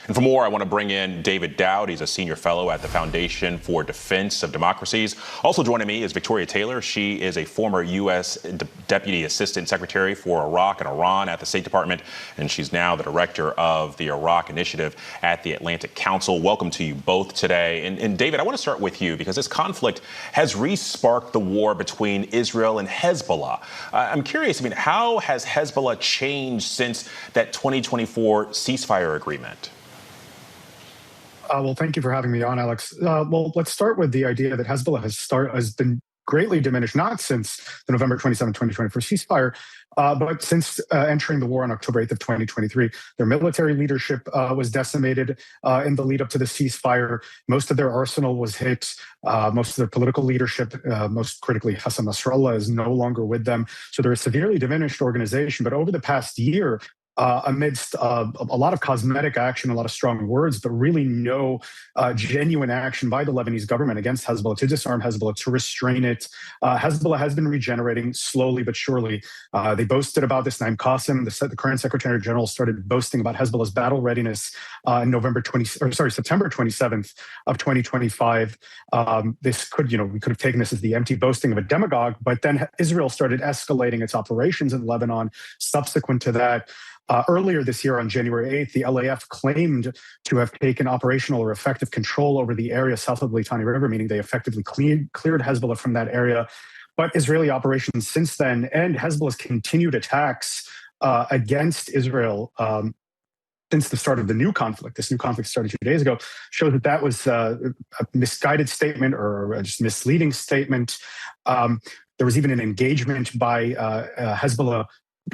And for more, I want to bring in David Daoud. He's a senior fellow at the Foundation for Defense of Democracies. Also joining me is Victoria Taylor. She is a former U.S. Deputy Assistant Secretary for Iraq and Iran at the State Department, and she's now the director of the Iraq Initiative at the Atlantic Council. Welcome to you both today. And David, I want to start with you because this conflict has re-sparked the war between Israel and Hezbollah. I'm curious, how has Hezbollah changed since that 2024 ceasefire agreement? Well, thank you for having me on, Alex. Well, let's start with the idea that Hezbollah has been greatly diminished, not since the November 27, 2024 ceasefire, but since entering the war on October 8th of 2023. Their military leadership was decimated in the lead up to the ceasefire. Most of their arsenal was hit. Most of their political leadership, most critically Hassan Nasrallah, is no longer with them. So they're a severely diminished organization. But over the past year, amidst a lot of cosmetic action, a lot of strong words, but really no genuine action by the Lebanese government against Hezbollah to disarm Hezbollah, to restrain it. Hezbollah has been regenerating slowly but surely. They boasted about this. Naim Qassem, the current Secretary General, started boasting about Hezbollah's battle readiness in September 27th of 2025. This could, we could have taken this as the empty boasting of a demagogue, but then Israel started escalating its operations in Lebanon. Subsequent to that, earlier this year on January 8th, the LAF claimed to have taken operational or effective control over the area south of the Litani River, meaning they effectively cleared Hezbollah from that area. But Israeli operations since then and Hezbollah's continued attacks against Israel since the start of the new conflict, this new conflict started 2 days ago, show that was a misguided statement or just misleading statement. There was even an engagement by Hezbollah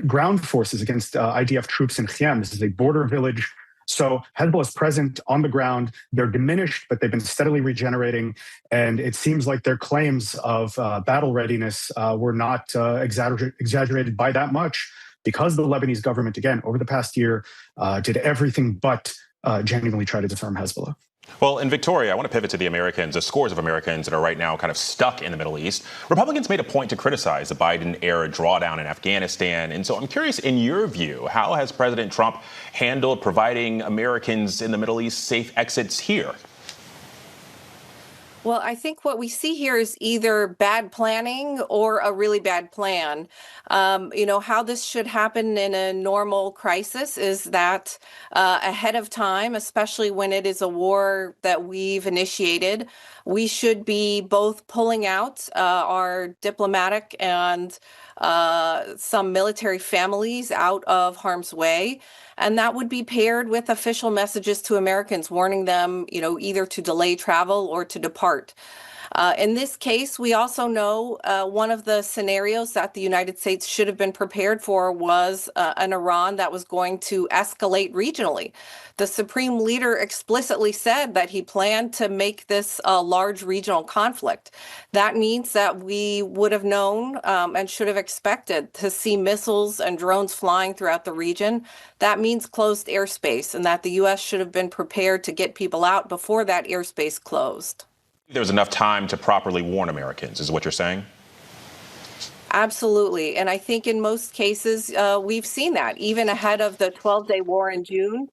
ground forces against IDF troops in Khiam. This is a border village. So Hezbollah is present on the ground. They're diminished, but they've been steadily regenerating. And it seems like their claims of battle readiness were not exaggerated by that much, because the Lebanese government, again, over the past year, did everything but genuinely try to disarm Hezbollah. Well, in Victoria, I want to pivot to the Americans, the scores of Americans that are right now kind of stuck in the Middle East. Republicans made a point to criticize the Biden-era drawdown in Afghanistan. And so I'm curious, in your view, how has President Trump handled providing Americans in the Middle East safe exits here? Well, I think what we see here is either bad planning or a really bad plan. How this should happen in a normal crisis is that ahead of time, especially when it is a war that we've initiated, we should be both pulling out our diplomatic and some military families out of harm's way. And that would be paired with official messages to Americans warning them, either to delay travel or to depart. In this case, we also know one of the scenarios that the United States should have been prepared for was an Iran that was going to escalate regionally. The Supreme Leader explicitly said that he planned to make this a large regional conflict. That means that we would have known and should have expected to see missiles and drones flying throughout the region. That means closed airspace, and that the U.S. should have been prepared to get people out before that airspace closed. There was enough time to properly warn Americans, is what you're saying? Absolutely. And I think in most cases, we've seen that. Even ahead of the 12-day war in June,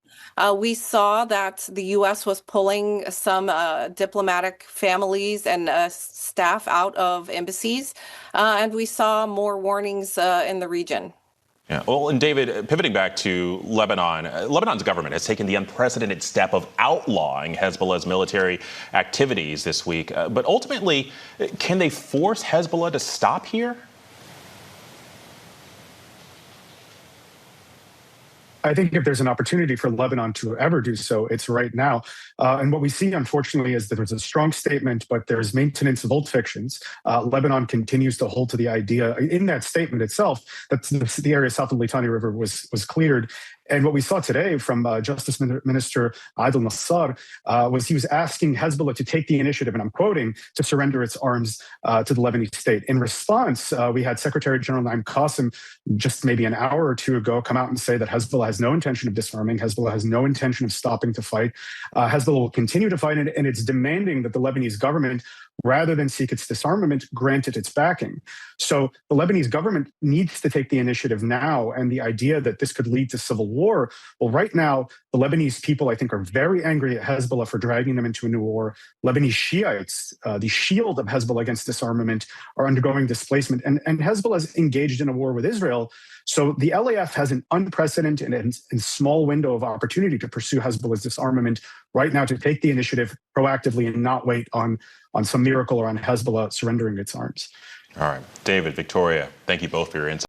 we saw that the U.S. was pulling some diplomatic families and staff out of embassies, and we saw more warnings in the region. Yeah. Well, and David, pivoting back to Lebanon, Lebanon's government has taken the unprecedented step of outlawing Hezbollah's military activities this week. But ultimately, can they force Hezbollah to stop here? I think if there's an opportunity for Lebanon to ever do so, it's right now. And what we see, unfortunately, is that there's a strong statement, but there's maintenance of old fictions. Lebanon continues to hold to the idea in that statement itself that the area south of the Litani River was cleared. And what we saw today from Justice Minister Adel Nassar was he was asking Hezbollah to take the initiative, and I'm quoting, to surrender its arms to the Lebanese state. In response, we had Secretary General Naim Qassem just maybe an hour or two ago come out and say that Hezbollah has no intention of disarming. Hezbollah has no intention of stopping to fight. Hezbollah will continue to fight, and it's demanding that the Lebanese government rather than seek its disarmament, grant it its backing. So the Lebanese government needs to take the initiative now. And the idea that this could lead to civil war, well, right now, the Lebanese people, I think, are very angry at Hezbollah for dragging them into a new war. Lebanese Shiites, the shield of Hezbollah against disarmament, are undergoing displacement. And Hezbollah is engaged in a war with Israel. So the LAF has an unprecedented and small window of opportunity to pursue Hezbollah's disarmament right now, to take the initiative proactively and not wait on some miracle or on Hezbollah surrendering its arms. All right. David, Victoria, thank you both for your insight.